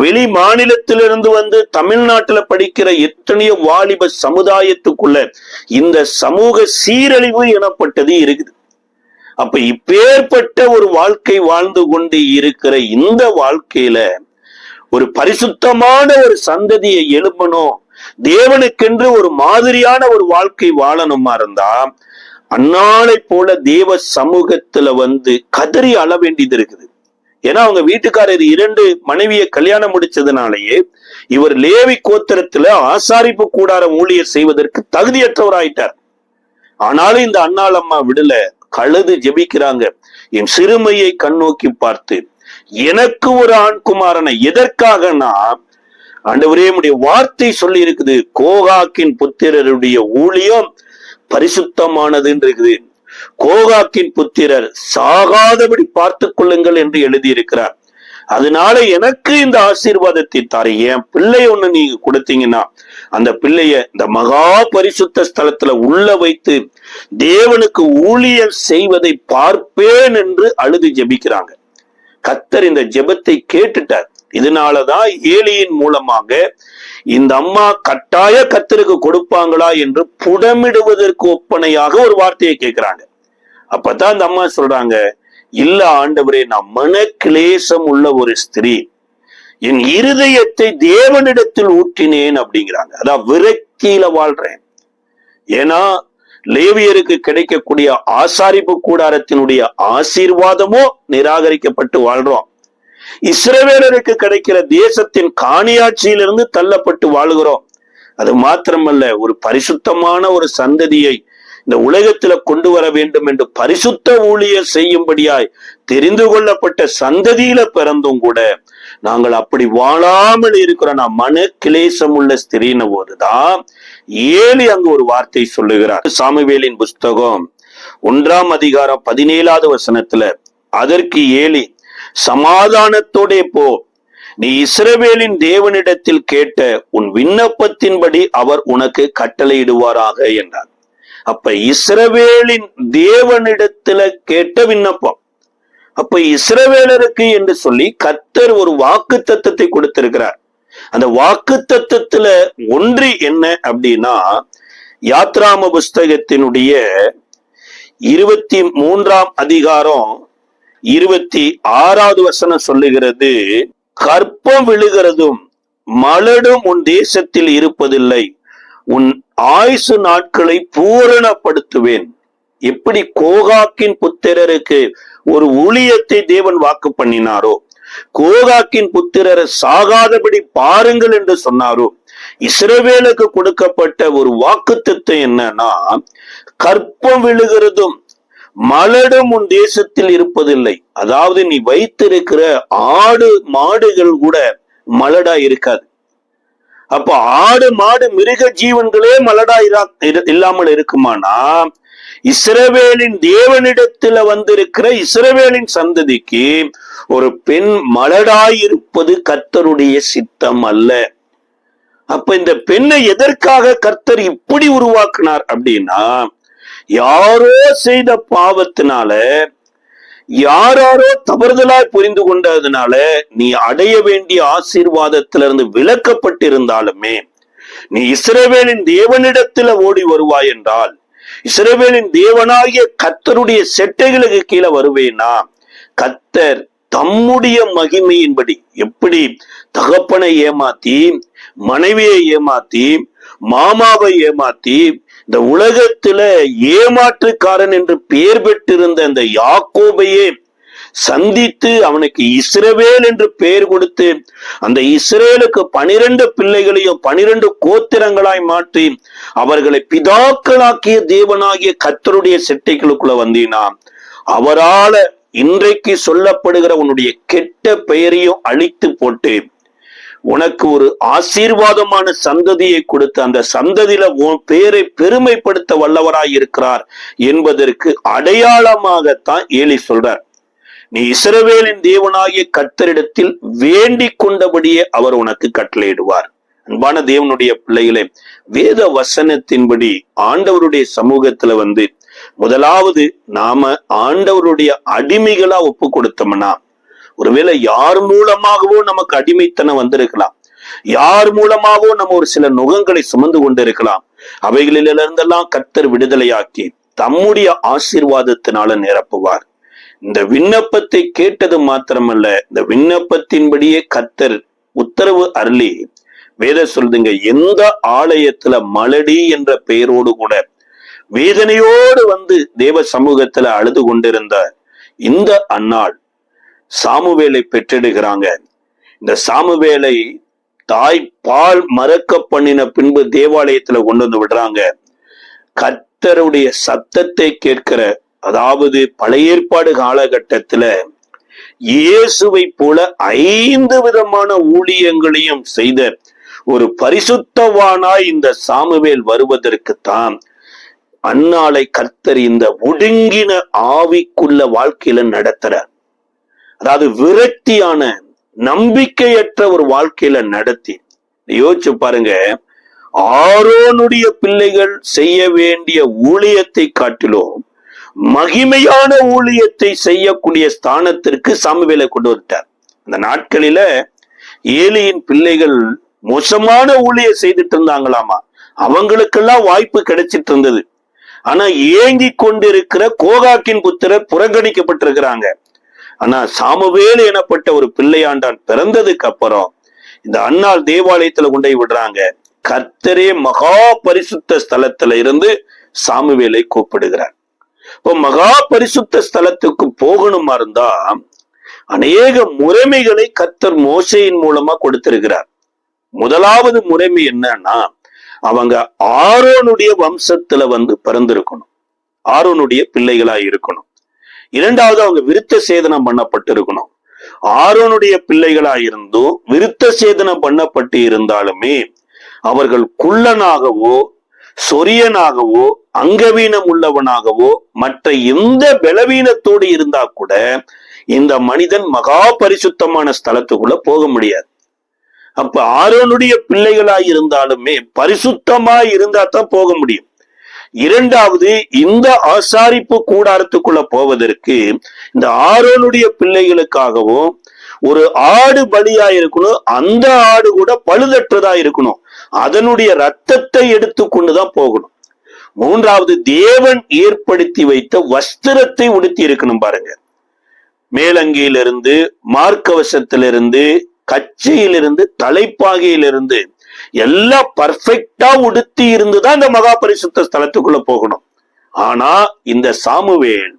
வெளி மாநிலத்திலிருந்து தமிழ்நாட்டுல படிக்கிற எத்தனையோ வாலிப சமுதாயத்துக்குள்ள இந்த சமூக சீரழிவு எனப்பட்டது இருக்குது. அப்ப இப்பேற்பட்ட ஒரு வாழ்க்கை வாழ்ந்து கொண்டு இருக்கிற இந்த வாழ்க்கையில ஒரு பரிசுத்தமான ஒரு சந்ததியை எழுப்பணும், தேவனுக்கென்று ஒரு மாதிரியான ஒரு வாழ்க்கை வாழணுமா இருந்தா அன்னாளை போல தேவ சமூகத்துல கதறி அழ வேண்டியது இருக்குது. ஏன்னா அவங்க வீட்டுக்காரர் 2 மனைவியை கல்யாணம் முடிச்சதுனாலேயே இவர் லேவி கோத்திரத்துல ஆசாரிப்பு கூடார ஊழியர் செய்வதற்கு தகுதியற்றவராயிட்டார். ஆனாலும் இந்த அன்னாள் அம்மா விடல, கழுது ஜெபிக்கிறாங்க. என் சிறுமையை கண்ணோக்கி பார்த்து எனக்கு ஒரு ஆண் குமாரனை, எதற்காகனா ஆண்டவரே உம்முடைய வார்த்தை சொல்லி இருக்குது, கோகாக்கின் புத்திரருடைய ஊழியம் பரிசுத்தமானது இருக்குது, கோகாக்கின் புத்திரர் சாகாதபடி பார்த்து கொள்ளுங்கள் என்று எழுதியிருக்கிறார். அதனால எனக்கு இந்த ஆசீர்வாதத்தை தாரு, என் பிள்ளை ஒண்ணு நீங்க கொடுத்தீங்கன்னா அந்த பிள்ளைய இந்த மகா பரிசுத்த ஸ்தலத்துல உள்ள வைத்து தேவனுக்கு ஊழியர் செய்வதை பார்ப்பேன் என்று அழுது ஜெபிக்கிறாங்க. கர்த்தர் இந்த ஜெபத்தை கேட்டுட்டார். இதனாலதான் ஏலியின் மூலமாக இந்த அம்மா கட்டாய கர்த்தருக்கு கொடுப்பாங்களா என்று புடமிடுவதற்கு ஒப்பனையாக ஒரு வார்த்தையை கேட்கிறாங்க. அப்பதான் அந்த அம்மா சொல்றாங்க, இல்ல ஆண்டவரே, நான் மன கிளேசம் உள்ள ஒரு ஸ்திரீ, என் இருதயத்தை தேவனிடத்தில் ஊற்றினேன் அப்படிங்கிறாங்க. அதான் விரக்தியில வாழ்றேன். ஏன்னா லேவியருக்கு கிடைக்கக்கூடிய ஆசாரிப்பு கூடாரத்தினுடைய ஆசீர்வாதமோ நிராகரிக்கப்பட்டு வாழ்றோம். இஸ்ரவேலருக்கு கிடைக்கிற தேசத்தின் காணியாட்சியிலிருந்து தள்ளப்பட்டு வாழுகிறோம். அது மாத்திரமல்ல, ஒரு பரிசுத்தமான ஒரு சந்ததியை இந்த உலகத்துல கொண்டு வர வேண்டும் என்று பரிசுத்த ஊழியர் செய்யும்படியாய் தெரிந்து கொள்ளப்பட்ட சந்ததியில பிறந்தும் கூட நாங்கள் அப்படி வாழாமல் இருக்கிறோம். நான் மன கிளேசம் உள்ள ஸ்திரீன போதுதான் ஏலி அங்கு ஒரு வார்த்தை சொல்லுகிறார். சாமுவேலின் புஸ்தகம் 1ஆம் அதிகாரம் 17வது வசனத்துல, அதற்கு ஏலி, சமாதானத்தோடே போ, நீ இஸ்ரவேலின் தேவனிடத்தில் கேட்ட உன் விண்ணப்பத்தின்படி அவர் உனக்கு கட்டளையிடுவாராக என்றார். அப்ப இஸ்ரவேலின் தேவனிடத்துல கேட்ட விண்ணப்பம். அப்ப இஸ்ரவேலருக்கு என்று சொல்லி கர்த்தர் ஒரு வாக்கு தத்தத்தை கொடுத்திருக்கிறார். அந்த வாக்கு தத்தத்துல ஒன்று என்ன அப்படின்னா, யாத்ராம புஸ்தகத்தினுடைய 23ஆம் அதிகாரம் 26வது வசனம் சொல்லுகிறது, கற்பம் விழுகிறதும் மலடும் உன் தேசத்தில் இருப்பதில்லை, உன் ஆயுசு நாட்களை பூரணப்படுத்துவேன். எப்படி கோகாக்கின் புத்திரருக்கு ஒரு ஊழியத்தை தேவன் வாக்கு பண்ணினாரோ, கோகாக்கின் புத்திரரை சாகாதபடி பாருங்கள் என்று சொன்னாரோ, இஸ்ரவேலுக்கு கொடுக்கப்பட்ட ஒரு வாக்குத்தத்தம் என்னன்னா, கற்பம் விழுகிறதும் மலடும் உன் தேசத்தில் இருப்பதில்லை. அதாவது நீ வைத்திருக்கிற ஆடு மாடுகள் கூட மலடா இருக்காது. அப்ப ஆடு மாடு மிருக ஜீவன்களே மலடா இல்லாமல் இருக்குமானா, இஸ்ரவேலின் தேவனிடத்துல வந்திருக்கிற இஸ்ரவேலின் சந்ததிக்கு ஒரு பெண் மலடாயிருப்பது கர்த்தருடைய சித்தம் அல்ல. அப்ப இந்த பெண்ணை எதற்காக கர்த்தர் இப்படி உருவாக்குனார் அப்படின்னா, யாரோ செய்த பாவத்தினால, யாரோ தவறுதலாய் புரிந்து கொண்டதுனால நீ அடைய வேண்டிய ஆசீர்வாதத்திலிருந்து விலக்கப்பட்டிருந்தாலுமே, நீ இஸ்ரவேலின் தேவனிடத்துல ஓடி வருவாய் என்றால், இஸ்ரவேலின் தேவனாகிய கர்த்தருடைய செட்டைகளுக்கு கீழே வருவேனா, கர்த்தர் தம்முடைய மகிமையின்படி, எப்படி தகப்பனை ஏமாத்தி, மனைவியை ஏமாத்தி, மாமாவை ஏமாத்தி, இந்த உலகத்துல ஏமாற்றுக்காரன் என்று பெயர் பெற்றிருந்த அந்த யாக்கோபையே சந்தித்து அவனுக்கு இஸ்ரவேல் என்று பெயர் கொடுத்து, அந்த இஸ்ரவேலுக்கு 12 பிள்ளைகளையும் 12 கோத்திரங்களாய் மாற்றி அவர்களை பிதாக்களாக்கிய தேவனாகிய கர்த்தருடைய செட்டைகளுக்குள்ள வந்தீனா, அவரால இன்றைக்கு சொல்லப்படுகிற உன்னுடைய கெட்ட பெயரையும் அழித்து போட்டு உனக்கு ஒரு ஆசீர்வாதமான சந்ததியை கொடுத்து அந்த சந்ததியில உன் பெயரை பெருமைப்படுத்த வல்லவராய் இருக்கிறார் என்பதற்கு அடையாளமாகத்தான் ஏலி சொல்றார். நீ இஸ்ரவேலின் தேவனாகிய கர்த்தரிடத்தில் வேண்டிக் கொண்டபடியே அவர் உனக்கு கட்டளையிடுவார். அன்பான தேவனுடைய பிள்ளைகளே, வேத வசனத்தின்படி ஆண்டவருடைய சமூகத்துல வந்து முதலாவது நாம ஆண்டவருடைய அடிமைகளா ஒப்பு கொடுத்தோம்னா, ஒருவேளை யார் மூலமாகவோ நமக்கு அடிமைத்தனம் வந்திருக்கலாம், யார் மூலமாகவோ நம்ம ஒரு சில நுகங்களை சுமந்து கொண்டிருக்கலாம். அவைகளிலிருந்தெல்லாம் கர்த்தர் விடுதலையாக்கி தம்முடைய ஆசீர்வாதத்தினால நிரப்புவார். இந்த விண்ணப்பத்தை கேட்டது மாத்திரமல்ல, இந்த விண்ணப்பத்தின்படியே கர்த்தர் உத்தரவு அருளி வேத சொல்லுங்க, எந்த ஆலயத்துல மலடி என்ற பெயரோடு கூட வேதனையோடு வந்து தேவ சமூகத்துல அழுது கொண்டிருந்த இந்த அன்னாள் சாமுவேலை பெற்றெடுக்கிறாங்க. இந்த சாமுவேலை தாய் பால் மறக்க பண்ணின பின்பு தேவாலயத்துல கொண்டு வந்து விடுறாங்க. கர்த்தருடைய சத்தத்தை கேட்கிற, அதாவது பழைய ஏற்பாடு காலகட்டத்துல இயேசுவை போல 5 விதமான ஊழியங்களையும் செய்த ஒரு பரிசுத்தவானாய் இந்த சாமுவேல் வருவதற்குத்தான் அன்னாளை கர்த்தர் இந்த ஒடுங்கின ஆவிக்குள்ள வாழ்க்கையில நடத்துறார். அதாவது விரக்தியான நம்பிக்கையற்ற ஒரு வாழ்க்கையில நடத்தி, யோசிச்சு பாருங்க, ஆரோனுடைய பிள்ளைகள் செய்ய வேண்டிய ஊழியத்தை காட்டிலும் மகிமையான ஊழியத்தை செய்யக்கூடிய ஸ்தானத்திற்கு சாமுவேலை கொண்டு வந்துட்டார். அந்த நாட்களில ஏலியின் பிள்ளைகள் மோசமான ஊழியம் செய்துட்டு இருந்தாங்களாமா. அவங்களுக்கெல்லாம் வாய்ப்பு கிடைச்சிட்டு இருந்தது. ஆனா ஏங்கி கொண்டிருக்கிற கோகாக்கின் புத்திரர் புறக்கணிக்கப்பட்டிருக்கிறாங்க. ஆனா சாமுவேல் எனப்பட்ட ஒரு பிள்ளையாண்டான் பிறந்ததுக்கு அப்புறம் இந்த அன்னாள் தேவாலயத்துல கொண்டு விடுறாங்க. கர்த்தரே மகா பரிசுத்த ஸ்தலத்துல இருந்து சாமுவேலை கூப்பிடுகிறார். இப்போ மகா பரிசுத்த ஸ்தலத்துக்கு போகணுமா இருந்தா அநேக முறைமைகளை கர்த்தர் மோசேயின் மூலமா கொடுத்திருக்கிறார். முதலாவது முறைமை என்னன்னா, அவங்க ஆரோனுடைய வம்சத்துல பிறந்திருக்கணும், ஆரோனுடைய பிள்ளைகளா இருக்கணும். இரண்டாவது, அவங்க விருத்த சேதனம் பண்ணப்பட்டிருக்கணும். ஆரோனுடைய பிள்ளைகளா இருந்தும் விருத்த சேதனம் பண்ணப்பட்டு இருந்தாலுமே அவர்கள் குள்ளனாகவோ சொரியனாகவோ அங்கவீனம் உள்ளவனாகவோ மற்ற எந்த பலவீனத்தோடு இருந்தா கூட இந்த மனிதன் மகா பரிசுத்தமான ஸ்தலத்துக்குள்ள போக முடியாது. அப்ப ஆரோனுடைய பிள்ளைகளாய் இருந்தாலுமே பரிசுத்தமாய் இருந்தா தான் போக முடியும். இரண்டாவது, இந்த ஆசாரிப்பு கூடாரத்துக்குள்ள போவதற்கு இந்த ஆரோனுடைய பிள்ளைகளுக்காகவும் ஒரு ஆடு பலியா இருக்கணும். அந்த ஆடு கூட பழுதற்றதா இருக்கணும். அதனுடைய ரத்தத்தை எடுத்துக்கொண்டுதான் போகணும். மூன்றாவது, தேவன் ஏற்படுத்தி வைத்த வஸ்திரத்தை உடுத்தி இருக்கணும். பாருங்க, மேலங்கியிலிருந்து மார்க்கவசத்திலிருந்து கச்சையிலிருந்து தலைப்பாகையிலிருந்து எல்லாம் பர்ஃபெக்டா உடுத்தி இருந்துதான் இந்த மகா பரிசுத்த ஸ்தலத்துக்குள்ள போகணும். ஆனா இந்த சாமுவேல்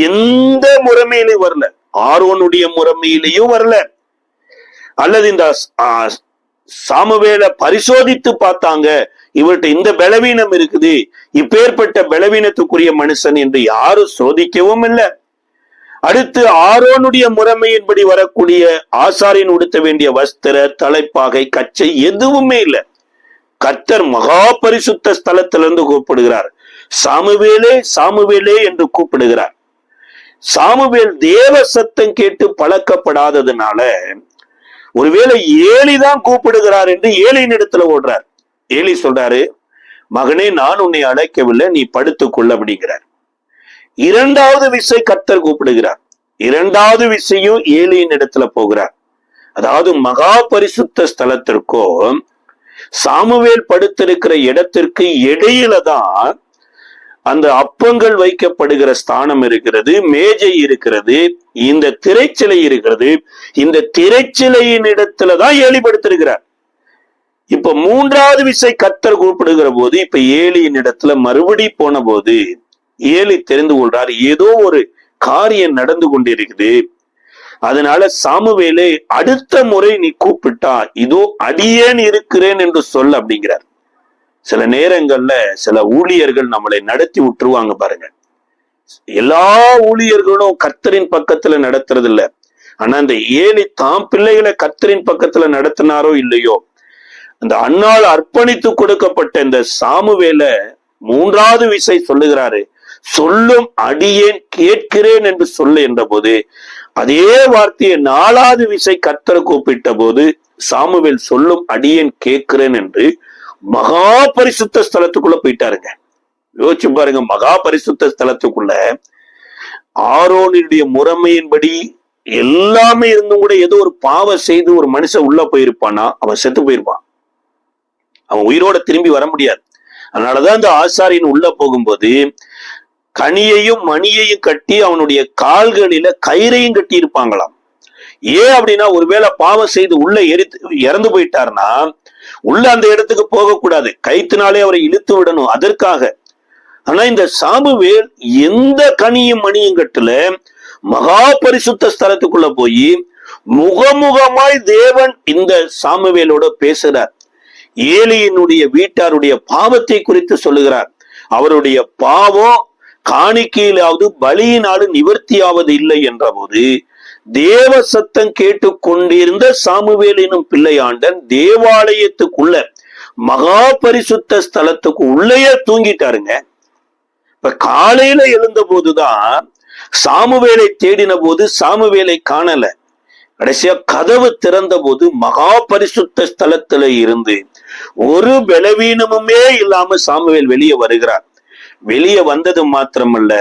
எந்த முறைமையிலையும் வரல, ஆரோனுடைய முறைமையிலையும் வரல. அல்லது இந்த சாமுவேலை பரிசோதித்து பார்த்தாங்க, இவர்கிட்ட இந்த பலவீனம் இருக்குது, இப்பேற்பட்ட பலவீனத்துக்குரிய மனுஷன் என்று யாரும் சோதிக்கவும் இல்லை. அடுத்து ஆரோனுடைய முறைமையின்படி வரக்கூடிய ஆசாரியன் உடுத்த வேண்டிய வஸ்திர தலைப்பாகை கச்சை எதுவுமே இல்லை. கர்த்தர் மகா பரிசுத்த ஸ்தலத்திலிருந்து கூப்பிடுகிறார், சாமுவேலே சாமுவேலே என்று கூப்பிடுகிறார். சாமுவேல் தேவ சத்தம் கேட்டு பழக்கப்படாததுனால ஒருவேளை ஏலிதான் கூப்பிடுகிறார் என்று ஏலியின் இடத்துல ஓடுறார். ஏலி சொல்றாரு, மகனே நான் உன்னை அழைக்கவில்லை, நீ படுத்துக்கொள்ள அப்படிங்கிறார். இரண்டாவது விசை கர்த்தர் கூப்பிடுகிறார். இரண்டாவது விசையும் ஏலியின் இடத்துல போகிறார். அதாவது மகா பரிசுத்த ஸ்தலத்திற்கும் சாமுவேல் படுத்திருக்கிற இடத்திற்கு இடையில தான் அந்த அப்பங்கள் வைக்கப்படுகிற ஸ்தானம் இருக்கிறது, மேஜை இருக்கிறது, இந்த திரைச்சிலை இருக்கிறது. இந்த திரைச்சிலையின் இடத்துலதான் ஏலி படுத்திருக்கிறார். இப்ப மூன்றாவது விசை கர்த்தர் கூப்பிடுகிற போது இப்ப ஏலியின் இடத்துல மறுபடி போன போது ஏலி தெரிந்து கொள்றார், ஏதோ ஒரு காரியம் நடந்து கொண்டிருக்குது. அதனால சாமுவேலே அடுத்த முறை நீ கூப்பிட்டா இதோ அடியேன் இருக்கிறேன் என்று சொல்ல அப்படிங்கிறார். சில நேரங்கள்ல சில ஊழியர்கள் நம்மளை நடத்தி விட்டுருவாங்க பாருங்க. எல்லா ஊழியர்களும் கர்த்தரின் பக்கத்துல நடத்துறது இல்ல. ஆனா அந்த ஏலி தாம் பிள்ளைகளை கர்த்தரின் பக்கத்துல நடத்தினாரோ இல்லையோ, அந்த அன்னாள் அர்ப்பணித்து கொடுக்கப்பட்ட இந்த சாமுவேலை மூன்றாவது விசை சொல்லுகிறாரு, சொல்லும் அடியேன் கேட்கிறேன் என்று சொல்ல என்ற போது அதே வார்த்தையை நாலாவது விசை கர்த்தர் கூப்பிட்ட போது சாமுவேல் சொல்லும் அடியேன் கேட்கிறேன் என்று மகா பரிசுத்த ஸ்தலத்துக்குள்ள போயிட்டாருங்க. யோசிச்சு பாருங்க, மகா பரிசுத்த ஸ்தலத்துக்குள்ள ஆரோனுடைய முறைமையின்படி எல்லாமே இருந்தும் கூட ஏதோ ஒரு பாவம் செய்து ஒரு மனுஷன் உள்ள போயிருப்பானா அவன் செத்து போயிருப்பான், அவன் உயிரோட திரும்பி வர முடியாது. அதனாலதான் இந்த ஆசாரியன் உள்ள போகும்போது கனியையும் மணியையும் கட்டி அவனுடைய கால்களில கயிறையும் கட்டி இருப்பாங்களாம். ஏன் அப்படின்னா, ஒருவேளை பாவம் செய்து உள்ள இறந்து போயிட்டார்னா உள்ள அந்த இடத்துக்கு போகக்கூடாது, கைத்தினாலே அவரை இழுத்து விடணும், அதற்காக. ஆனா இந்த சாமுவேல் எந்த கனியும் மணியும் கட்டல, மகா பரிசுத்த ஸ்தலத்துக்குள்ள போய் முகமுகமாய் தேவன் இந்த சாமுவேலோட பேசுறார். ஏலியினுடைய வீட்டாருடைய பாவத்தை குறித்து சொல்லுகிறார். அவருடைய பாவம் காணிக்கையிலாவது பலியினாலும் நிவர்த்தியாவது இல்லை என்ற போது தேவ சத்தம் கேட்டு கொண்டிருந்த சாமுவேல் எனும் பிள்ளையாண்டன் தேவாலயத்துக்குள்ள மகா பரிசுத்த ஸ்தலத்துக்கு உள்ளேயே தூங்கிட்டாருங்க. இப்ப காலையில எழுந்த போதுதான் சாமுவேலை தேடின போது சாமுவேலை காணல. கடைசியா கதவு திறந்த போது மகா பரிசுத்த ஸ்தலத்துல இருந்து ஒரு பலவீனமுமே இல்லாம சாமுவேல் வெளியே வருகிறார். வெளியே வந்தது மாத்திரமல்ல,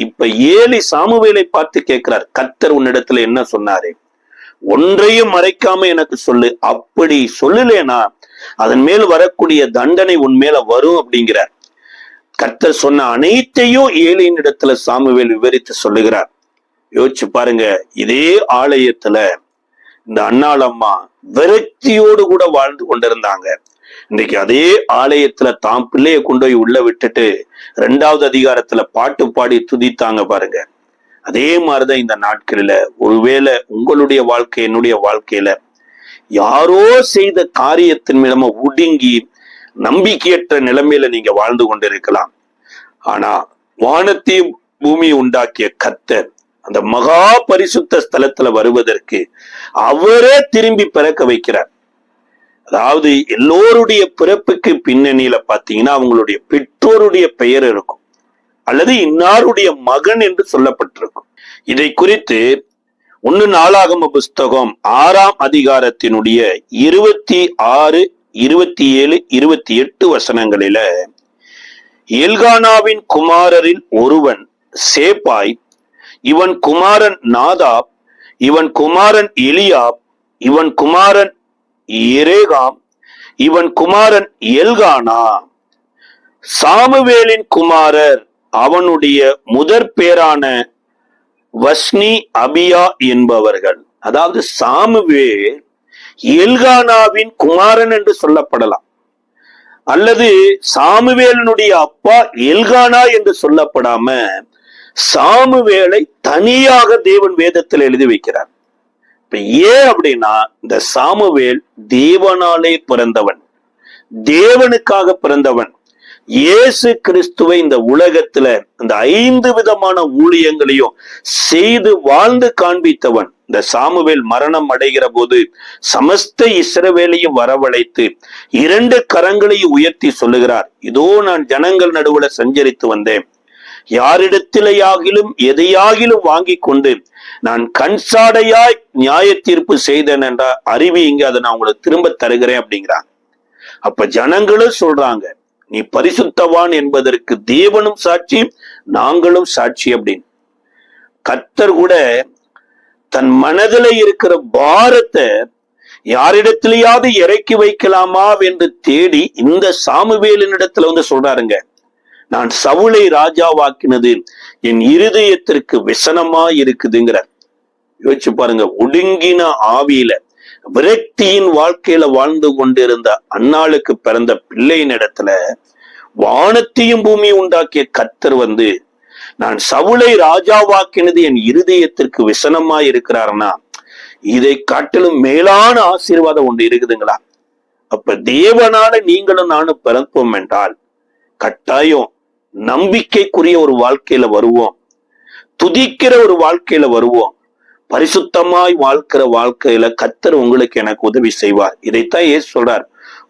இப்ப ஏலி சாமுவேலை பார்த்து கேட்கிறார், கர்த்தர் உன்னிடத்துல என்ன சொன்னாரு? ஒன்றையும் மறைக்காம எனக்கு சொல்லு. அப்படி சொல்லலேனா அதன் மேல் வரக்கூடிய தண்டனை உன் மேல வரும் அப்படிங்கிறார். கர்த்தர் சொன்ன அனைத்தையும் ஏலியின் இடத்துல சாமுவேல் விவரித்து சொல்லுகிறார். யோசிச்சு பாருங்க, இதே ஆலயத்துல இந்த அன்னாளம்மா விரக்தியோடு கூட வாழ்ந்து கொண்டிருந்தாங்க. இன்னைக்கு அதே ஆலயத்துல தாம் பிள்ளைய கொண்டு போய் உள்ள விட்டுட்டு 2வது அதிகாரத்துல பாட்டு பாடி துதித்தாங்க பாருங்க. அதே மாதிரிதான் இந்த நாட்களில ஒருவேளை உங்களுடைய வாழ்க்கை, என்னுடைய வாழ்க்கையில யாரோ செய்த காரியத்தின் மூலமா ஒடுங்கி நம்பிக்கையற்ற நிலைமையில நீங்க வாழ்ந்து கொண்டிருக்கலாம். ஆனா வானத்தையும் பூமியை உண்டாக்கிய கர்த்தர் அந்த மகா பரிசுத்த ஸ்தலத்துல வருவதற்கு அவரே திரும்பி பிறக்க வைக்கிறார். அதாவது எல்லோருடைய பிறப்புக்கு பின்னணியில பாத்தீங்கன்னா அவங்களுடைய பெற்றோருடைய பெயர் இருக்கும், அல்லது இன்னாருடைய மகன் என்று சொல்லப்பட்டிருக்கும். இதை குறித்து 1 நாளாகம புஸ்தகம் 6ஆம் அதிகாரத்தினுடைய 26, 27, 28 வசனங்களில எல்கானாவின் குமாரரில் ஒருவன் சேப்பாய், இவன் குமாரன் நாதாப், இவன் குமாரன் எலியாப், இவன் குமாரன் எரேகாம், இவன் குமாரன் எல்கானா. சாமுவேலின் குமாரர் அவனுடைய முதற் பேரான வஸ்னி, அபியா என்பவர்கள். அதாவது சாமுவேல் எல்கானாவின் குமாரன் என்று சொல்லப்படலாம், அல்லது சாமுவேலினுடைய அப்பா எல்கானா என்று சொல்லப்படாம சாமுவேலை தனியாக தேவன் வேதத்தில் எழுதி வைக்கிறார். இப்ப ஏன் அப்படின்னா, இந்த சாமுவேல் தேவனாலே பிறந்தவன், தேவனுக்காக பிறந்தவன். இயேசு கிறிஸ்துவை இந்த உலகத்துல இந்த 5 விதமான ஊழியங்களையும் செய்து வாழ்ந்து காண்பித்தவன். இந்த சாமுவேல் மரணம் அடைகிற போது சமஸ்த இஸ்ரவேலையும் வரவழைத்து 2 கரங்களையும் உயர்த்தி சொல்லுகிறார், இதோ நான் ஜனங்கள் நடுவுல சஞ்சரித்து வந்தேன், யாரிடத்திலேயாகிலும் எதையாகிலும் வாங்கி கொண்டு நான் கண்சாடையாய் நியாய தீர்ப்பு செய்தேன் என்ற அறிவிங்க, அதை நான் உங்களுக்கு திரும்ப தருகிறேன் அப்படிங்கிறாங்க. அப்ப ஜனங்களும் சொல்றாங்க, நீ பரிசுத்தவான் என்பதற்கு தேவனும் சாட்சி, நாங்களும் சாட்சி அப்படின்னு. கர்த்தர் கூட தன் மனதில இருக்கிற பாரத்தை யாரிடத்திலேயாவது இறக்கி வைக்கலாமா என்று தேடி இந்த சாமுவேலினிடத்துல வந்து சொல்றாருங்க, நான் சவுலை ராஜாவாக்கினது என் இருதயத்திற்கு விசனமா இருக்குதுங்கிறார். யோசிச்சு பாருங்க, ஒடுங்கின ஆவியில விரக்தியின் வாழ்க்கையில வாழ்ந்து கொண்டிருந்த அன்னாளுக்கு பிறந்த பிள்ளையின் இடத்துல வானத்தையும் பூமியை உண்டாக்கிய கர்த்தர் வந்து நான் சவுலை ராஜாவாக்கினது என் இருதயத்திற்கு விசனமா இருக்கிறார்னா, இதை காட்டிலும் மேலான ஆசீர்வாதம் ஒன்று இருக்குதுங்களா? அப்ப தேவனால நீங்களும் நானும் பிறப்போம் என்றால் கட்டாயம் நம்பிக்கைக்குரிய ஒரு வாழ்க்கையில வருவோம், துதிக்கிற ஒரு வாழ்க்கையில வருவோம், பரிசுத்தமாய் வாழ்க்கிற வாழ்க்கையில கர்த்தர் உங்களுக்கு எனக்கு உதவி செய்வார். இதைத்தான் இயேசு சொல்றார்,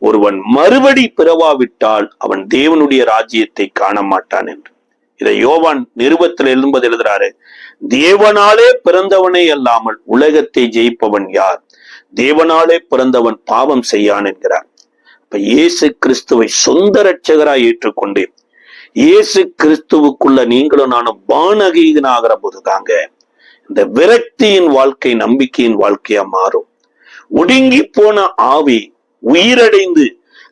ஒருவன் மறுபடி பிறவாவிட்டால் அவன் தேவனுடைய ராஜ்யத்தை காண மாட்டான் என்று. இதை யோவான் நிருபத்தில் எழுதுறாரு, தேவனாலே பிறந்தவனே அல்லாமல் உலகத்தை ஜெயிப்பவன் யார்? தேவனாலே பிறந்தவன் பாவம் செய்யான் என்கிறார். இப்ப இயேசு கிறிஸ்துவை சொந்த இரட்சகராய் ஏற்றுக்கொண்டு இயேசு கிறிஸ்துவுக்குள்ள நீங்களும் நானும் பானகீகனாகிற போதுதாங்க இந்த விரக்தியின் வாழ்க்கை நம்பிக்கையின் வாழ்க்கையா மாறும். ஒடுங்கி போன ஆவி உயிரடைந்து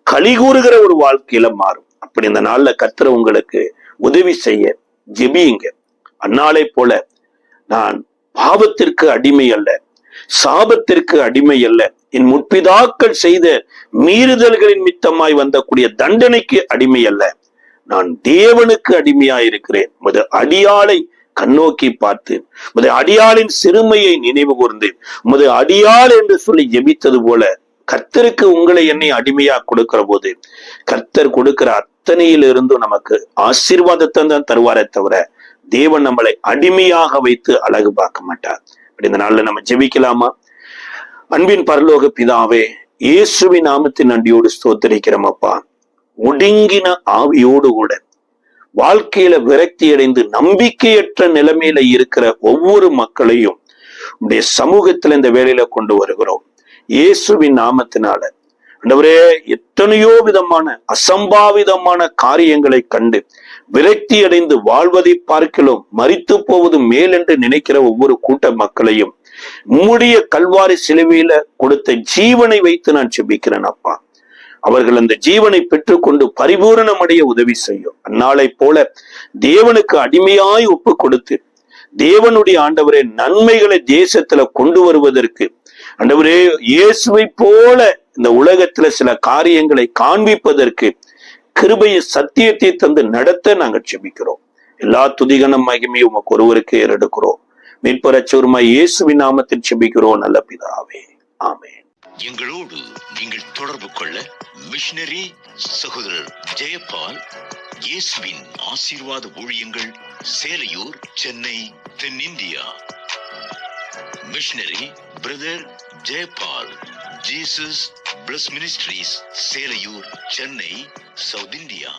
களிகூறுகிற ஒரு வாழ்க்கையில மாறும். அப்படி இந்த நாள்ல கர்த்தர் உங்களுக்கு உதவி செய்ய ஜெபியுங்க. அந்நாளை போல நான் பாவத்திற்கு அடிமை அல்ல, சாபத்திற்கு அடிமை அல்ல, என் முற்பிதாக்கள் செய்த மீறுதல்களின் மித்தமாய் வந்தக்கூடிய தண்டனைக்கு அடிமை அல்ல, நான் தேவனுக்கு அடிமையாயிருக்கிறேன். உமது அடியாளை கண்ணோக்கி பார்த்து உமது அடியாளின் சிறுமையை நினைவு கூர்ந்து உமது அடியாள் என்று சொல்லி ஜெபித்தது போல கர்த்தருக்கு உங்களை என்னை அடிமையா கொடுக்கிற போது கர்த்தர் கொடுக்கிற அத்தனையிலிருந்தும் நமக்கு ஆசீர்வாதத்தை தான் தருவாரே தவிர தேவன் நம்மளை அடிமையாக வைத்து அழகு பார்க்க மாட்டார். அப்படி இந்த நாள்ல நம்ம ஜெபிக்கலாமா? அன்பின் பரலோக பிதாவே, இயேசுவின் நாமத்தின் நன்றியோடு ஸ்தோத்திரிக்கிறோம் அப்பா. ஒடுங்கின ஆவியோடு கூட வாழ்க்கையில விரக்தி அடைந்து நம்பிக்கையற்ற நிலைமையில இருக்கிற ஒவ்வொரு மக்களையும் உடைய சமூகத்துல இந்த வேலையில கொண்டு வருகிறோம். இயேசுவின் நாமத்தினால ஆண்டவரே, எத்தனையோ விதமான அசம்பாவிதமான காரியங்களை கண்டு விரக்தி அடைந்து வாழ்வதை பார்க்கலாம் மரித்து போவது மேல் என்று நினைக்கிற ஒவ்வொரு கூட்ட மக்களையும் உம்முடைய கல்வாரி சிலுவையில கொடுத்த ஜீவனை வைத்து நான் ஜெபிக்கிறேன் அப்பா. அவர்கள் அந்த ஜீவனை பெற்றுக்கொண்டு பரிபூரணமடைய உதவி செய்யும். அந்நாளை போல தேவனுக்கு அடிமையாய் ஒப்பு கொடுத்து தேவனுடைய ஆண்டவரே நன்மைகளை தேசத்துல கொண்டு வருவதற்கு ஆண்டவரே இயேசுவை போல இந்த உலகத்துல சில காரியங்களை காண்பிப்பதற்கு கிருபையை சத்தியத்தை தந்து நடத்த நாங்கள் ஜெபிக்கிறோம். எல்லா துதிகனம் மகிமையும் உமக்கு ஒருவருக்கு ஏறெடுக்கிறோம். மீட்பரச்சோருமாய் இயேசுவின் நாமத்தில் ஜெபிக்கிறோம் நல்ல பிதாவே, ஆமென். எங்களோடு நீங்கள் தொடர்பு கொள்ள மிஷனரி சகோதரர் ஜெயபால், இயேசுவின் ஆசீர்வாத ஊழியங்கள், சேலையூர், சென்னை, தென்னிந்தியா. Missionary brother Jayapal, Jesus plus ministries, Selaiyur, Chennai, south India.